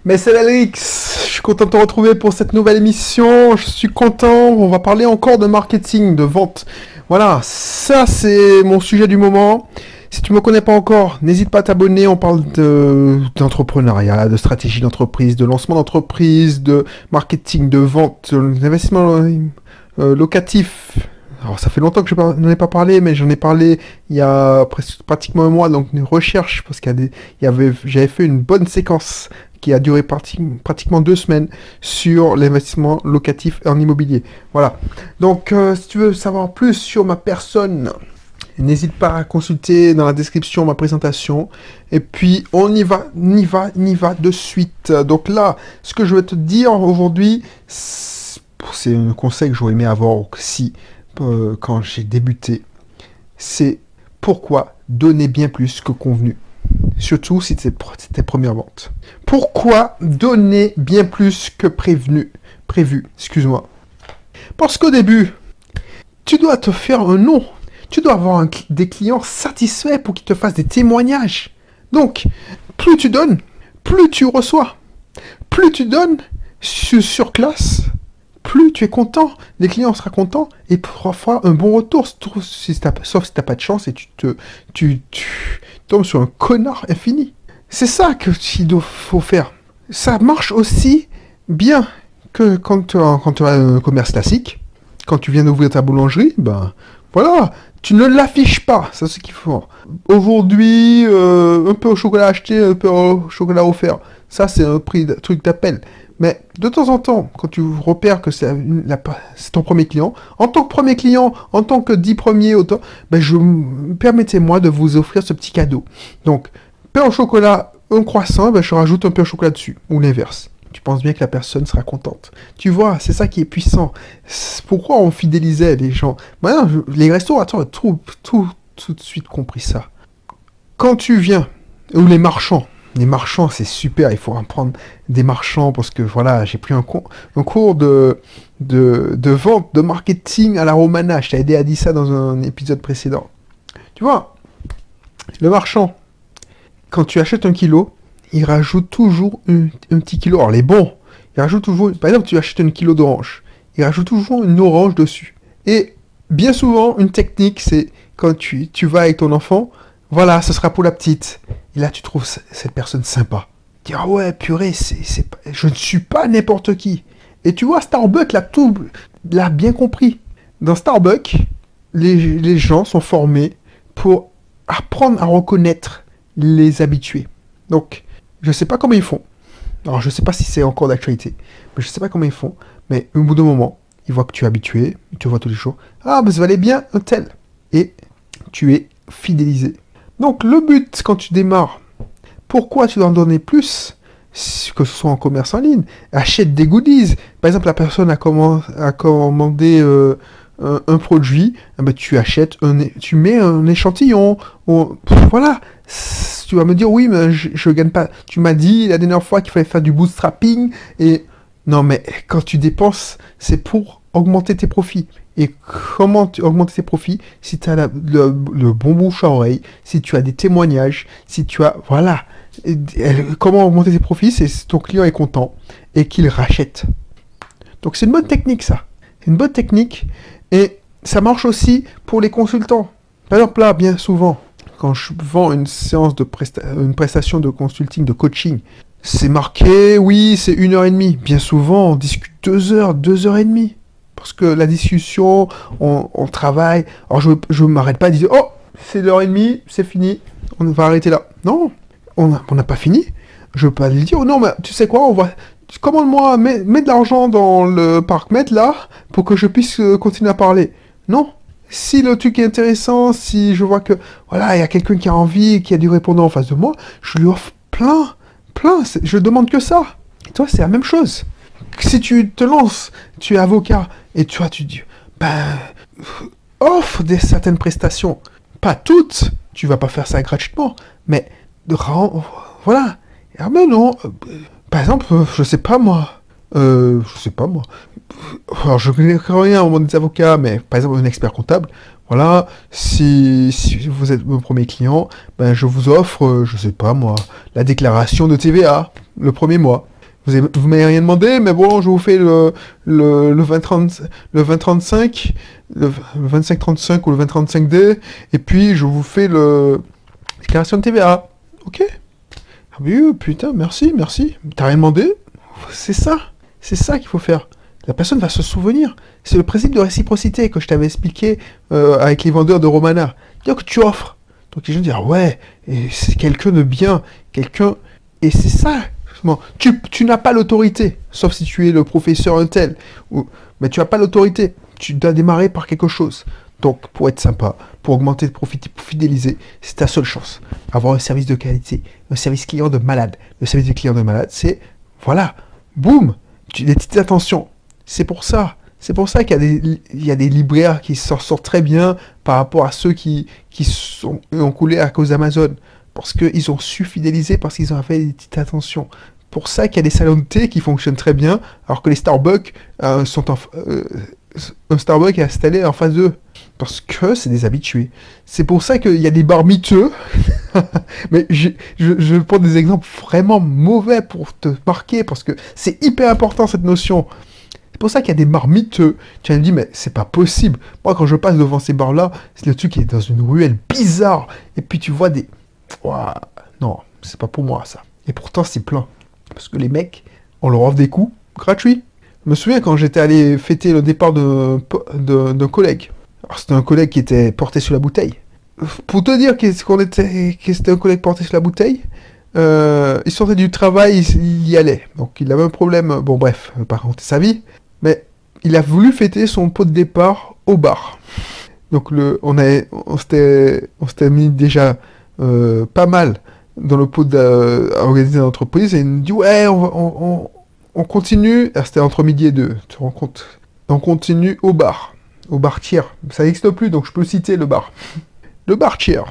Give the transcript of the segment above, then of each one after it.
Mais c'est Alix, je suis content de te retrouver pour cette nouvelle émission, je suis content, on va parler encore de marketing, de vente. Voilà, ça c'est mon sujet du moment. Si tu me connais pas encore, n'hésite pas à t'abonner, on parle d'entrepreneuriat, de stratégie d'entreprise, de lancement d'entreprise, de marketing, de vente, d'investissement locatif. Alors ça fait longtemps que je n'en ai pas parlé, mais j'en ai parlé il y a pratiquement un mois, donc une recherche, parce j'avais fait une bonne séquence qui a duré pratiquement 2 semaines sur l'investissement locatif en immobilier. Voilà. Donc si tu veux savoir plus sur ma personne, n'hésite pas à consulter dans la description ma présentation. Et puis on y va de suite. Donc là, ce que je vais te dire aujourd'hui, c'est un conseil que j'aurais aimé avoir aussi quand j'ai débuté, c'est pourquoi donner bien plus que convenu. Surtout si c'est tes premières ventes. Pourquoi donner bien plus que prévu, excuse-moi. Parce qu'au début, tu dois te faire un nom. Tu dois avoir des clients satisfaits pour qu'ils te fassent des témoignages. Donc, plus tu donnes, plus tu reçois. Plus tu donnes sur classe, plus tu es content, les clients seront contents et parfois un bon retour, sauf si tu n'as pas de chance et tu tombes sur un connard infini. C'est ça qu'il faut faire. Ça marche aussi bien que quand tu as un commerce classique, quand tu viens d'ouvrir ta boulangerie, ben voilà, tu ne l'affiches pas, c'est ce qu'il faut. Aujourd'hui, un peu au chocolat acheté, un peu au chocolat offert. Ça, c'est un truc d'appel. Mais de temps en temps, quand tu repères que c'est ton premier client, en tant que premier client, en tant que 10 premiers, permettez-moi de vous offrir ce petit cadeau. Donc, pain au chocolat, un croissant, je rajoute un pain au chocolat dessus, ou l'inverse. Tu penses bien que la personne sera contente. Tu vois, c'est ça qui est puissant. Pourquoi on fidélisait les gens? Maintenant, les restaurateurs ont tout de suite compris ça. Quand tu viens, ou les marchands, c'est super, il faut apprendre des marchands parce que voilà, j'ai pris un cours de vente, de marketing à la Romana. Je t'ai aidé à dire ça dans un épisode précédent. Tu vois, le marchand, quand tu achètes 1 kilo, il rajoute toujours un petit kilo. Alors les bons, il rajoute toujours, par exemple, tu achètes 1 kilo d'orange, il rajoute toujours une orange dessus. Et bien souvent, une technique, c'est quand tu vas avec ton enfant, voilà, ce sera pour la petite. Et là, tu trouves cette personne sympa. Tu dis, ah ouais, purée, je ne suis pas n'importe qui. Et tu vois, Starbucks l'a bien compris. Dans Starbucks, les gens sont formés pour apprendre à reconnaître les habitués. Donc, je ne sais pas comment ils font. Alors, je ne sais pas si c'est encore d'actualité. Mais je ne sais pas comment ils font. Mais au bout d'un moment, ils voient que tu es habitué. Ils te voient tous les jours. Ah, mais ça valait bien un tel. Et tu es fidélisé. Donc le but quand tu démarres, pourquoi tu dois en donner plus, que ce soit en commerce en ligne, achète des goodies. Par exemple, la personne a commandé un produit, tu achètes, tu mets un échantillon. Voilà, tu vas me dire oui, mais je gagne pas. Tu m'as dit la dernière fois qu'il fallait faire du bootstrapping et non, mais quand tu dépenses, c'est pour augmenter tes profits. Et comment augmenter tes profits? Si tu as le bon bouche à oreille, si tu as des témoignages, si tu as... Voilà. Comment augmenter tes profits? C'est si ton client est content et qu'il rachète. Donc c'est une bonne technique, ça. C'est une bonne technique. Et ça marche aussi pour les consultants. Par exemple, là, bien souvent, quand je vends une séance une prestation de consulting, de coaching, c'est marqué, oui, c'est 1h30. Bien souvent, on discute 2 heures, 2h30. Parce que la discussion, on travaille. Alors je ne m'arrête pas à dire, oh, c'est 1h30, c'est fini, on va arrêter là. Non, on n'a pas fini. Je ne veux pas lui dire, oh non, mais tu sais quoi, commande-moi, mets de l'argent dans le parc-mètre là, pour que je puisse continuer à parler. Non. Si le truc est intéressant, si je vois que, voilà, il y a quelqu'un qui a envie, qui a du répondant en face de moi, je lui offre plein. Je demande que ça. Et toi, c'est la même chose. Si tu te lances, tu es avocat, et tu dis, offre certaines prestations. Pas toutes, tu vas pas faire ça gratuitement, mais voilà. Ah ben non, par exemple, je sais pas moi. Alors, je connais rien au monde des avocats, mais par exemple, un expert comptable, voilà, si vous êtes mon premier client, je vous offre, je sais pas moi, la déclaration de TVA, le premier mois. Vous m'avez rien demandé, mais bon, je vous fais le 20-30 le 20-35, le 25-35 ou le 20-35D, et puis je vous fais le déclaration de TVA. Ok? Ah oui, putain, merci, merci. T'as rien demandé? C'est ça qu'il faut faire. La personne va se souvenir. C'est le principe de réciprocité que je t'avais expliqué avec les vendeurs de Romana. Dire que tu offres. Donc les gens disent, ah ouais, et c'est quelqu'un de bien, quelqu'un... Et c'est ça, justement. Tu n'as pas l'autorité, sauf si tu es le professeur un tel. Mais tu n'as pas l'autorité. Tu dois démarrer par quelque chose. Donc, pour être sympa, pour augmenter le profit, pour fidéliser, c'est ta seule chance. Avoir un service de qualité, un service client de malade. Le service du client de malade, c'est, voilà, boum, des petites attentions. C'est pour ça. C'est pour ça qu'il y a des libraires qui s'en sortent très bien par rapport à ceux qui ont coulé à cause d'Amazon. Parce qu'ils ont su fidéliser, parce qu'ils ont fait des petites attentions. Pour ça qu'il y a des salons de thé qui fonctionnent très bien, alors que les Starbucks un Starbucks est installé en face d'eux. Parce que c'est des habitués. C'est pour ça qu'il y a des bars miteux. Mais je prends des exemples vraiment mauvais pour te marquer, parce que c'est hyper important cette notion. C'est pour ça qu'il y a des bars miteux. Tu vas me dire, mais c'est pas possible. Moi, quand je passe devant ces bars-là, c'est le truc qui est dans une ruelle bizarre. Et puis tu vois des... Ouah, non, c'est pas pour moi ça. Et pourtant, c'est plein. Parce que les mecs, on leur offre des coups gratuits. Je me souviens quand j'étais allé fêter le départ d'un collègue. Alors, c'était un collègue qui était porté sur la bouteille. Pour te dire que c'était un collègue porté sur la bouteille, il sortait du travail, il y allait. Donc il avait un problème. Bon bref, je vais pas raconter sa vie. Mais il a voulu fêter son pot de départ au bar. Donc on s'était mis déjà pas mal dans le pot à organiser l'entreprise. Et il nous dit ouais, on continue. Ah, c'était entre midi et deux, tu te rends compte. On continue au bar tiers. Ça n'existe plus, donc je peux citer le bar. Le bar tiers.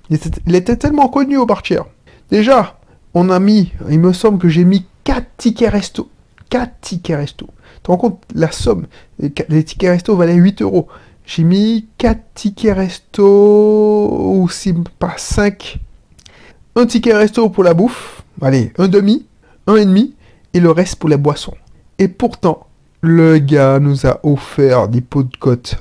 Il était tellement connu au bar tiers. Déjà, il me semble que j'ai mis 4 tickets resto. 4 tickets resto. Tu te rends compte, la somme, les tickets resto valaient 8 euros. J'ai mis 4 tickets resto, ou si pas 5. Un ticket resto pour la bouffe, allez, un demi, un et demi, et le reste pour les boissons. Et pourtant, le gars nous a offert des pots de côte.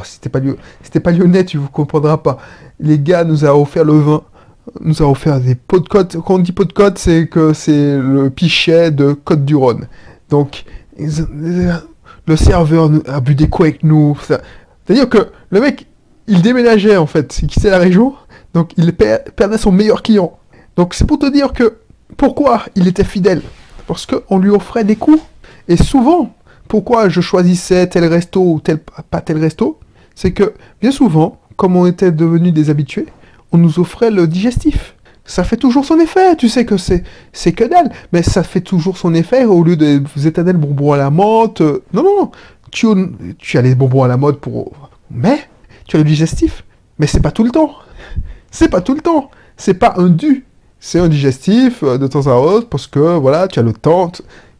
C'était pas lyonnais, tu ne comprendras pas. Les gars nous a offert le vin, nous a offert des pots de côte. Quand on dit pot de côte, c'est que c'est le pichet de Côte-du-Rhône. Donc, le serveur a bu des coups avec nous. C'est-à-dire que le mec, il déménageait en fait, il quittait la région, donc il perdait son meilleur client. Donc c'est pour te dire que pourquoi il était fidèle. Parce qu'on lui offrait des coups. Et souvent, pourquoi je choisissais tel resto ou pas tel resto, c'est que bien souvent, comme on était devenus des habitués, on nous offrait le digestif. Ça fait toujours son effet, tu sais que c'est que dalle, mais ça fait toujours son effet au lieu de vous éternel bonbons à la menthe. Non, tu as les bonbons à la mode mais tu as le digestif, mais c'est pas tout le temps. C'est pas tout le temps. C'est pas un dû. C'est un digestif de temps à autre parce que voilà, tu as le temps.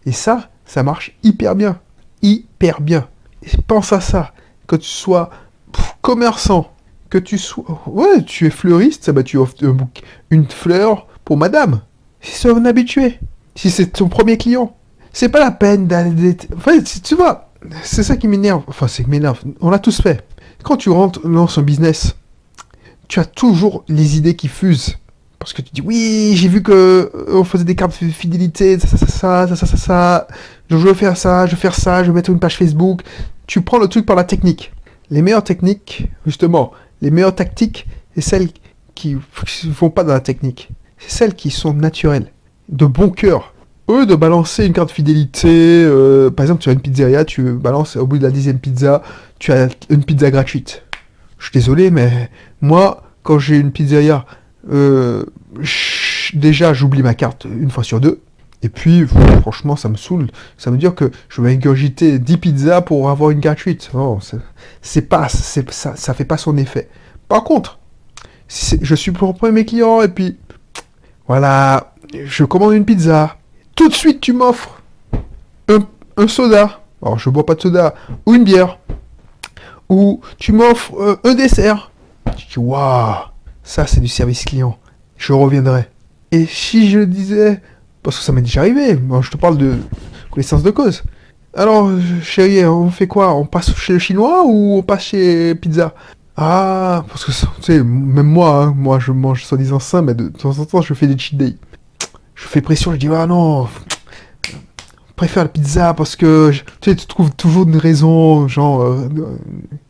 Et ça marche hyper bien. Hyper bien. Et pense à ça. Que tu sois commerçant, que tu sois... Ouais, tu es fleuriste, bah, tu offres une fleur pour madame. Si c'est un habitué. Si c'est ton premier client. C'est pas la peine d'aller... Enfin, tu vois, c'est ça qui m'énerve. Enfin, c'est qui m'énerve. On l'a tous fait. Quand tu lances un business, tu as toujours les idées qui fusent. Parce que tu dis, oui, j'ai vu que on faisait des cartes de fidélité, ça. Je veux faire ça, je vais mettre une page Facebook. Tu prends le truc par la technique. Les meilleures techniques, justement, les meilleures tactiques, c'est celles qui ne vont pas dans la technique. C'est celles qui sont naturelles, de bon cœur. Eux, de balancer une carte fidélité, par exemple, tu as une pizzeria, tu balances au bout de la 10e pizza, tu as une pizza gratuite. Je suis désolé, mais moi, quand j'ai une pizzeria, déjà, j'oublie ma carte une fois sur deux. Et puis, franchement, ça me saoule. Ça veut dire que je vais ingurgiter 10 pizzas pour avoir une gratuite. Non, ça fait pas son effet. Par contre, je suis pour mes clients et puis, voilà, je commande une pizza. Tout de suite, tu m'offres un soda. Alors, je bois pas de soda. Ou une bière. Ou tu m'offres un dessert. Tu dis, waouh, ça c'est du service client. Je reviendrai. Et si je disais, Parce que ça m'est déjà arrivé. Moi, je te parle de connaissance de cause. Alors, chérie, on fait quoi? On passe chez le chinois ou on passe chez Pizza? Ah, parce que, tu sais, même moi, hein, moi, je mange soi-disant sain, mais de temps en temps, je fais des cheat days. Je fais pression, je dis, ah non, je préfère la pizza parce que, tu sais, tu trouves toujours une raison, genre,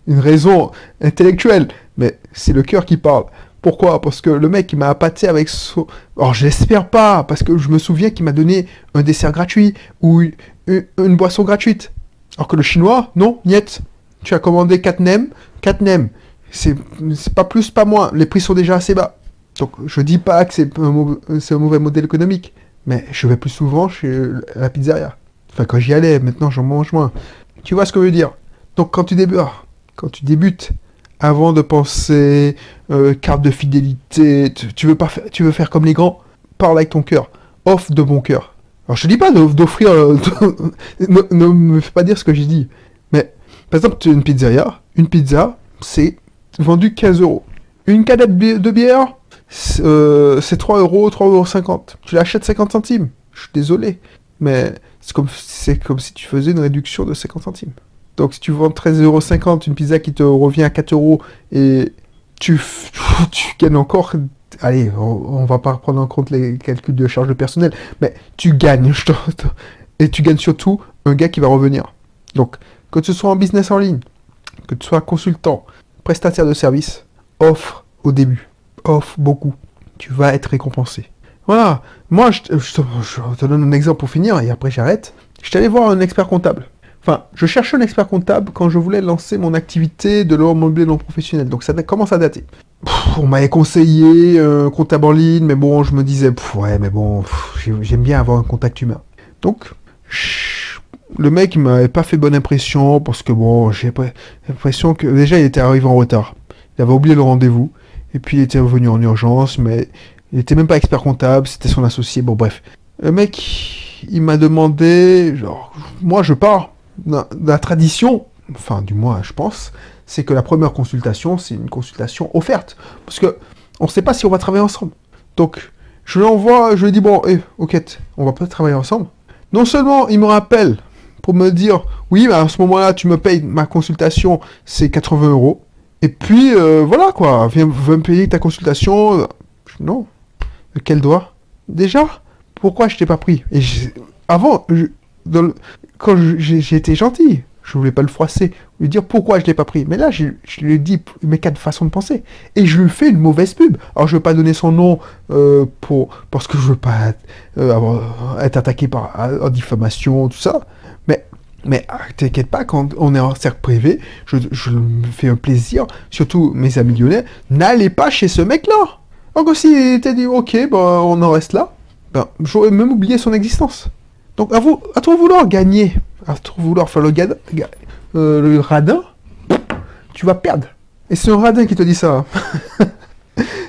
une raison intellectuelle. Mais c'est le cœur qui parle. Pourquoi? Parce que le mec, il m'a appâté avec son... Alors, je l'espère pas, parce que je me souviens qu'il m'a donné un dessert gratuit ou une boisson gratuite. Alors que le chinois, non, niet. Tu as commandé 4 nems, 4 nems. C'est pas plus, pas moins. Les prix sont déjà assez bas. Donc, je dis pas que c'est un mauvais modèle économique. Mais je vais plus souvent chez la pizzeria. Enfin, quand j'y allais, maintenant j'en mange moins. Tu vois ce que je veux dire? Donc, quand tu débutes, avant de penser carte de fidélité, tu veux faire comme les grands, parle avec ton cœur. Offre de bon cœur. Alors, je te dis pas d'offrir... ne me fais pas dire ce que j'ai dit. Mais, par exemple, tu as une pizzeria. Une pizza, c'est vendu 15 euros. Une canette de bière, c'est 3 euros, 3,50 €. Tu l'achètes 50 centimes. Je suis désolé. Mais c'est comme si tu faisais une réduction de 50 centimes. Donc si tu vends 13,50 € une pizza qui te revient à 4 euros et tu, tu gagnes encore... Allez, on va pas prendre en compte les calculs de charge de personnel, mais tu gagnes. Et tu gagnes surtout un gars qui va revenir. Donc, que ce soit en business en ligne, que tu sois consultant, prestataire de service, offre au début. Offre beaucoup. Tu vas être récompensé. Voilà. Moi, je te donne un exemple pour finir et après j'arrête. Je suis allé voir un expert comptable. Enfin, je cherchais un expert comptable quand je voulais lancer mon activité de l'immobilier non professionnel. Donc ça commence à dater. On m'avait conseillé un comptable en ligne, mais bon, je me disais, ouais, mais bon, j'aime bien avoir un contact humain. Donc, le mec, il m'avait pas fait bonne impression parce que bon, j'ai l'impression que déjà il était arrivé en retard. Il avait oublié le rendez-vous et puis il était revenu en urgence, mais il était même pas expert comptable, c'était son associé. Bon, bref. Le mec, il m'a demandé, genre, moi je pars. La tradition, enfin du moins je pense, c'est que la première consultation, c'est une consultation offerte. Parce que on ne sait pas si on va travailler ensemble. Donc je l'envoie, je lui dis bon, ok, on va pas travailler ensemble. Non seulement il me rappelle pour me dire oui, mais à ce moment-là, tu me payes ma consultation, c'est 80 euros. Et puis voilà quoi, viens me payer ta consultation. Non. Quel doigt? Déjà? Pourquoi je t'ai pas pris? Avant, quand j'ai été gentil, je voulais pas le froisser, lui dire pourquoi je l'ai pas pris. Mais là, je lui dis mes quatre façons de penser. Et je lui fais une mauvaise pub. Alors, je veux pas donner son nom parce que je veux pas être attaqué en diffamation, tout ça. Mais t'inquiète pas, quand on est en cercle privé, je me fais un plaisir, surtout mes amis lyonnais, n'allez pas chez ce mec-là. Donc s'il était dit, ok, on en reste là, j'aurais même oublié son existence. Donc à trop vouloir gagner, à trop vouloir faire le radin, tu vas perdre. Et c'est un radin qui te dit ça.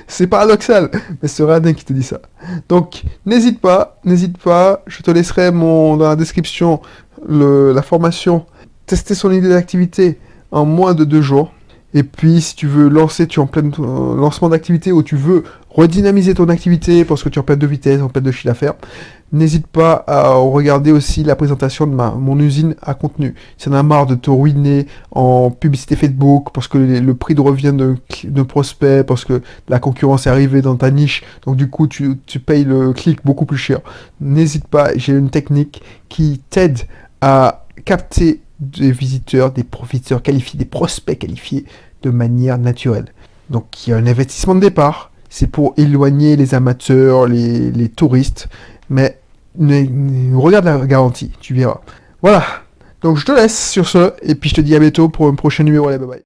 C'est paradoxal, mais c'est un radin qui te dit ça. Donc n'hésite pas, je te laisserai dans la description la formation tester son idée d'activité en moins de 2 jours. Et puis, si tu veux tu es en plein lancement d'activité ou tu veux redynamiser ton activité parce que tu es en perte de vitesse, en perte de chiffre d'affaires, n'hésite pas à regarder aussi la présentation de mon usine à contenu. Si tu en as marre de te ruiner en publicité Facebook parce que le prix de revient de prospect, parce que la concurrence est arrivée dans ta niche, donc du coup, tu payes le clic beaucoup plus cher. N'hésite pas, j'ai une technique qui t'aide à capter des visiteurs, des profiteurs qualifiés, des prospects qualifiés de manière naturelle. Donc il y a un investissement de départ, c'est pour éloigner les amateurs, les touristes, mais regarde la garantie, tu verras. Voilà, donc je te laisse sur ce, et puis je te dis à bientôt pour un prochain numéro. Allez, bye bye.